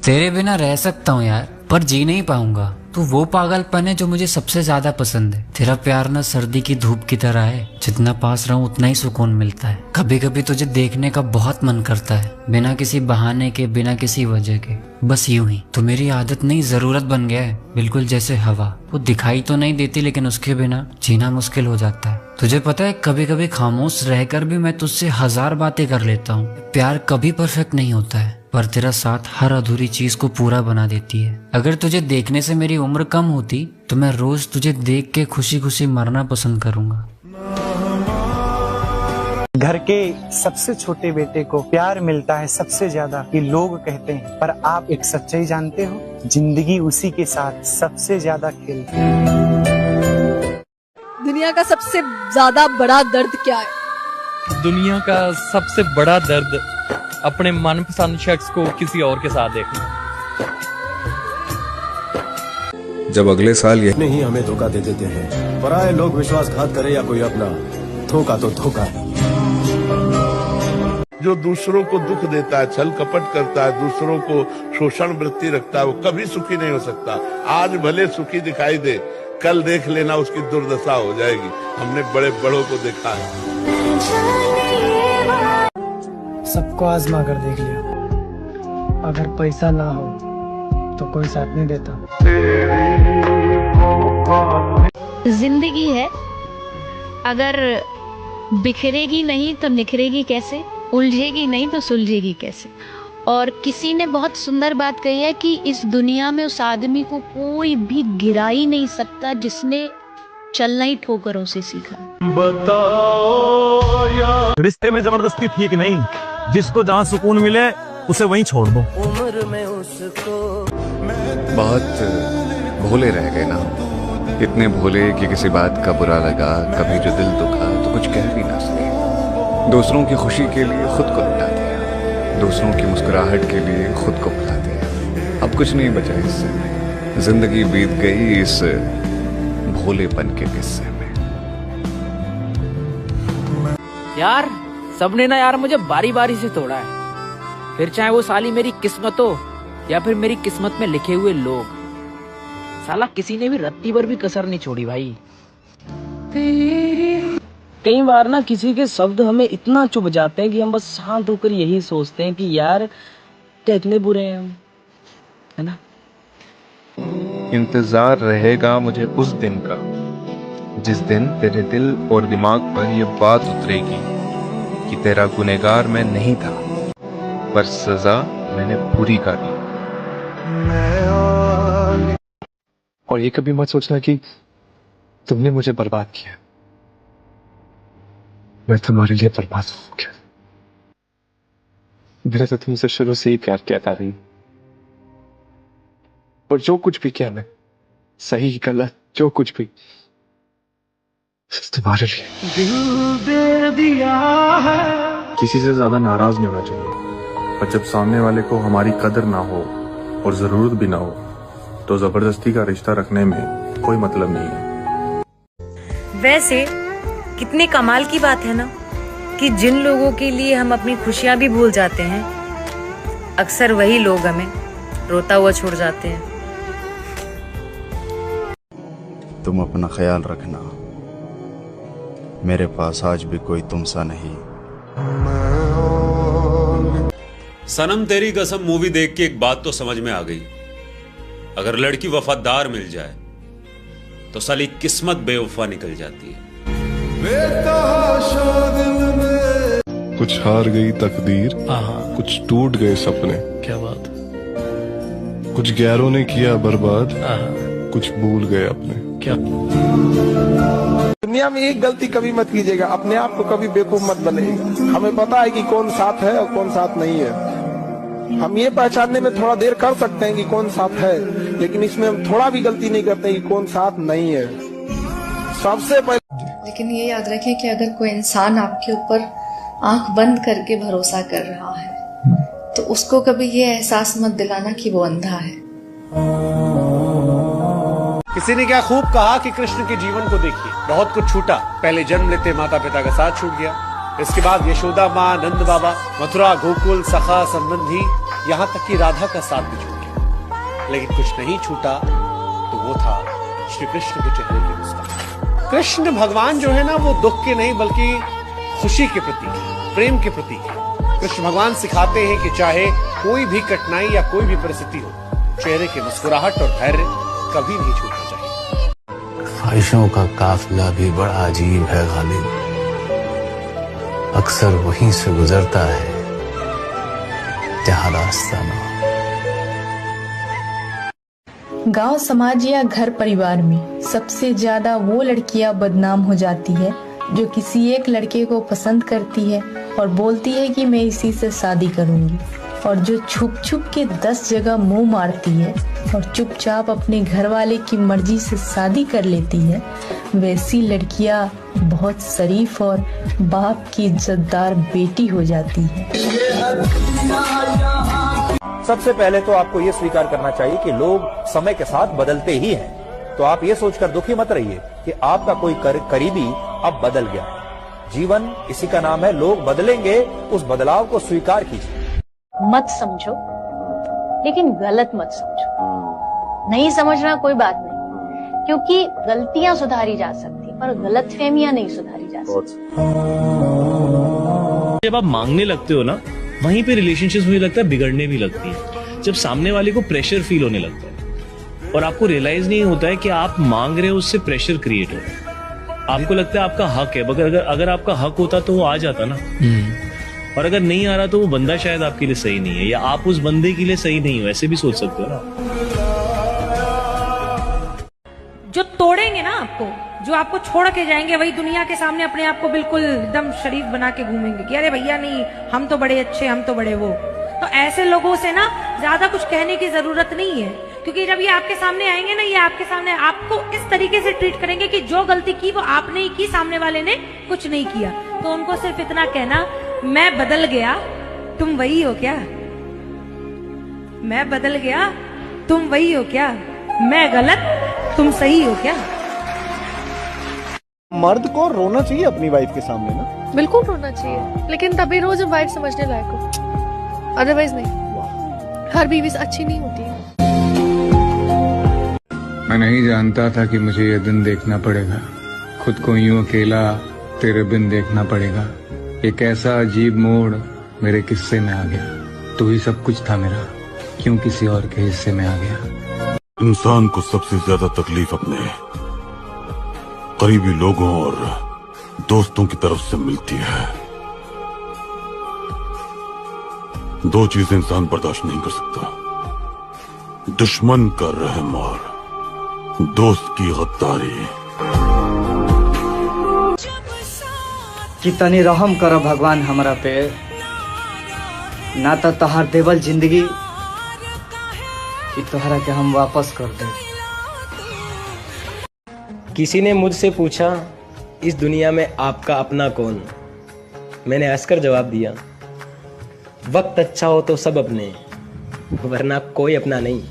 तेरे बिना रह सकता हूँ यार, पर जी नहीं पाऊंगा। तू वो पागलपन है जो मुझे सबसे ज्यादा पसंद है। तेरा प्यार ना सर्दी की धूप की तरह है, जितना पास रहूं उतना ही सुकून मिलता है। कभी कभी तुझे देखने का बहुत मन करता है, बिना किसी बहाने के, बिना किसी वजह के, बस यूं ही। तो मेरी आदत नहीं, जरूरत बन गया है, बिल्कुल जैसे हवा। वो दिखाई तो नहीं देती, लेकिन उसके बिना जीना मुश्किल हो जाता है। तुझे पता है, कभी कभी खामोश रहकर भी मैं तुझसे 1000 बातें कर लेता हूँ। प्यार कभी परफेक्ट नहीं होता है, पर तेरा साथ हर अधूरी चीज को पूरा बना देती है। अगर तुझे देखने से मेरी उम्र कम होती तो मैं रोज तुझे देख के खुशी खुशी मरना पसंद करूंगा। घर के सबसे छोटे बेटे को प्यार मिलता है सबसे ज्यादा, ये लोग कहते हैं, पर आप एक सच्चाई जानते हो, जिंदगी उसी के साथ सबसे ज्यादा खेलती है। दुनिया का सबसे ज्यादा बड़ा दर्द क्या है? दुनिया का सबसे बड़ा दर्द अपने मनपसंद शख्स को किसी और के साथ देखना। जब अगले साल ये नहीं हमें धोखा दे देते हैं, पराये लोग विश्वासघात करे या कोई अपना, धोखा तो धोखा। जो दूसरों को दुख देता है, छल कपट करता है, दूसरों को शोषण वृत्ति रखता है, वो कभी सुखी नहीं हो सकता। आज भले सुखी दिखाई दे, कल देख लेना उसकी दुर्दशा हो जाएगी। हमने बड़े बड़ों को देखा है। सबको आजमा कर देख लिया, अगर पैसा ना हो तो कोई साथ नहीं देता। जिंदगी है, अगर बिखरेगी नहीं तो निखरेगी कैसे, उलझेगी नहीं तो सुलझेगी कैसे। और किसी ने बहुत सुंदर बात कही है कि इस दुनिया में उस आदमी को कोई भी गिरा ही नहीं सकता जिसने चलना ही ठोकरों से सीखा। बताओ यार, रिश्ते में जबरदस्ती ठीक नहीं, जिसको जहाँ सुकून मिले उसे वहीं छोड़ दो। उम्र में उसको बहुत भोले रह गए ना, इतने भोले कि किसी बात का बुरा लगा, कभी जो दिल दुखा तो कुछ कह भी ना सके। दूसरों की खुशी के लिए खुद को लुटा दिया, दूसरों की मुस्कुराहट के लिए खुद को भुला दिया। अब कुछ नहीं बचा इससे, जिंदगी बीत गई इस भोलेपन के किस्से में। यार सबने ना यार मुझे बारी बारी से तोड़ा है, फिर चाहे वो साली मेरी किस्मत हो या फिर मेरी किस्मत में लिखे हुए लोग। साला किसी ने भी रत्ती भर भी कसर नहीं छोड़ी भाई। कई बार ना किसी के शब्द हमें इतना चुभ जाते हैं कि हम बस शांत होकर यही सोचते हैं कि यार क्या इतने बुरे हैं हम, है ना। इंतजार रहेगा मुझे उस दिन का, जिस दिन तेरे दिल और दिमाग पर ये बात उतरेगी कि तेरा गुनहगार मैं नहीं था, पर सजा मैंने पूरी कर ली। और ये कभी मत सोचना कि तुमने मुझे बर्बाद किया, मैं तुम्हारे लिए बर्बाद हो गया। मेरा तो तुमसे शुरू से ही प्यार किया था रही, और जो कुछ भी किया मैं, सही गलत जो कुछ भी, तुम्हारे लिए। दिल दे दिया है। किसी से ज्यादा नाराज नहीं होना चाहिए, पर जब सामने वाले को हमारी कदर ना हो और जरूरत भी ना हो तो जबरदस्ती का रिश्ता रखने में कोई मतलब नहीं है। वैसे कितनी कमाल की बात है ना कि जिन लोगों के लिए हम अपनी खुशियां भी भूल जाते हैं, अक्सर वही लोग हमें रोता हुआ छोड़ जाते हैं। तुम अपना ख्याल रखना, मेरे पास आज भी कोई तुम सा नहीं। सनम तेरी कसम मूवी देख के एक बात तो समझ में आ गई, अगर लड़की वफादार मिल जाए तो साली किस्मत बेवफा निकल जाती है। कुछ हार गई तकदीर, कुछ टूट गए सपने। क्या बात। कुछ गैरों ने किया बर्बाद, कुछ भूल गए अपने। क्या दुनिया में एक गलती कभी मत कीजिएगा, अपने आप को कभी बेवकूफ मत बनाइएगा। हमें पता है कि कौन साथ है और कौन साथ नहीं है। हम ये पहचानने में थोड़ा देर कर सकते हैं कि कौन साथ है, लेकिन इसमें हम थोड़ा भी गलती नहीं करते कि कौन साथ नहीं है। सबसे पहले लेकिन ये याद रखें कि अगर कोई इंसान आपके ऊपर आंख बंद करके भरोसा कर रहा है तो उसको कभी ये एहसास मत दिलाना कि वो अंधा है। किसी ने क्या खूब कहा कि कृष्ण के जीवन को देखिए, बहुत कुछ छूटा। पहले जन्म लेते माता पिता का साथ छूट गया, इसके बाद यशोदा माँ, नंद बाबा, मथुरा, गोकुल, सखा, संबंधी, यहाँ तक कि राधा का साथ भी छूट गया, लेकिन कुछ नहीं छूटा, तो वो था श्री कृष्ण के चेहरे की मुस्कान। कृष्ण भगवान जो है ना, वो दुख के नहीं बल्कि खुशी के प्रतीक है, प्रेम के प्रतीक है। कृष्ण भगवान सिखाते हैं कि चाहे कोई भी कठिनाई या कोई भी परिस्थिति हो, चेहरे की मुस्कुराहट और धैर्य कभी नहीं छूटना चाहिए। ख्वाहिशों का काफिला भी बड़ा अजीब है गालिब, अक्सर वहीं से गुजरता है जहां रास्ता ना हो। गांव समाज या घर परिवार में सबसे ज्यादा वो लड़कियां बदनाम हो जाती है जो किसी एक लड़के को पसंद करती है और बोलती है कि मैं इसी से शादी करूंगी, और जो छुप छुप के 10 जगह मुंह मारती है और चुपचाप अपने घर वाले की मर्जी से शादी कर लेती है, वैसी लड़कियां बहुत शरीफ और बाप की इज्जतदार बेटी हो जाती है। सबसे पहले तो आपको ये स्वीकार करना चाहिए कि लोग समय के साथ बदलते ही हैं, तो आप ये सोचकर दुखी मत रहिए कि आपका कोई करीबी अब बदल गया। जीवन इसी का नाम है, लोग बदलेंगे, उस बदलाव को स्वीकार कीजिए। मत समझो, लेकिन गलत मत समझो। नहीं समझना कोई बात नहीं, क्योंकि गलतियां सुधारी जा सकती, पर गलतफहमियां नहीं सुधारी जा सकती। जब आप मांगने लगते हो ना, वहीं पे रिलेशनशिप्स मुझे लगता है बिगड़ने भी लगती है। जब सामने वाले को प्रेशर फील होने लगता है और आपको रियलाइज नहीं होता है कि आप मांग रहे हो, उससे प्रेशर क्रिएट हो रहा है। आपको लगता है आपका हक है, मगर अगर आपका हक होता तो वो आ जाता ना, और अगर नहीं आ रहा तो वो बंदा शायद आपके लिए सही नहीं है, या आप उस बंदे के लिए सही नहीं हो, ऐसे भी सोच सकते हो ना। जो तोड़ेंगे ना आपको, जो आपको छोड़ के जाएंगे, वही दुनिया के सामने अपने आप को बिल्कुल एकदम शरीफ बना के घूमेंगे कि अरे भैया नहीं, हम तो बड़े अच्छे, हम तो बड़े वो। तो ऐसे लोगों से ना ज्यादा कुछ कहने की जरूरत नहीं है, क्योंकि जब ये आपके सामने आएंगे ना, ये आपके सामने आपको इस तरीके से ट्रीट करेंगे कि जो गलती की वो आपने ही की, सामने वाले ने कुछ नहीं किया। तो उनको सिर्फ इतना कहना, मैं बदल गया, तुम वही हो क्या? मैं बदल गया, तुम वही हो क्या? मैं गलत, तुम सही हो क्या? मर्द को रोना चाहिए अपनी वाइफ के सामने ना, बिल्कुल रोना चाहिए, लेकिन तभी रो जब वाइफ समझने लायक हो, अदरवाइज नहीं। हर बीवी अच्छी नहीं होती है। मैं नहीं जानता था कि मुझे ये दिन देखना पड़ेगा, खुद को यूं अकेला तेरे बिन देखना पड़ेगा। एक ऐसा अजीब मोड़ मेरे किस्से में आ गया, तू ही सब कुछ था मेरा, क्यों किसी और के हिस्से में आ गया। इंसान को सबसे ज्यादा तकलीफ अपने करीबी लोगों और दोस्तों की तरफ से मिलती है। दो चीजें इंसान बर्दाश्त नहीं कर सकता, दुश्मन का रहम और दोस्त की गद्दारी। कि तनी रहम कर भगवान हमरा पे, ना तो तहार देवल जिंदगी कि तोहरा के हम वापस कर दे। किसी ने मुझसे पूछा, इस दुनिया में आपका अपना कौन? मैंने हंसकर जवाब दिया, वक्त अच्छा हो तो सब अपने, वरना कोई अपना नहीं।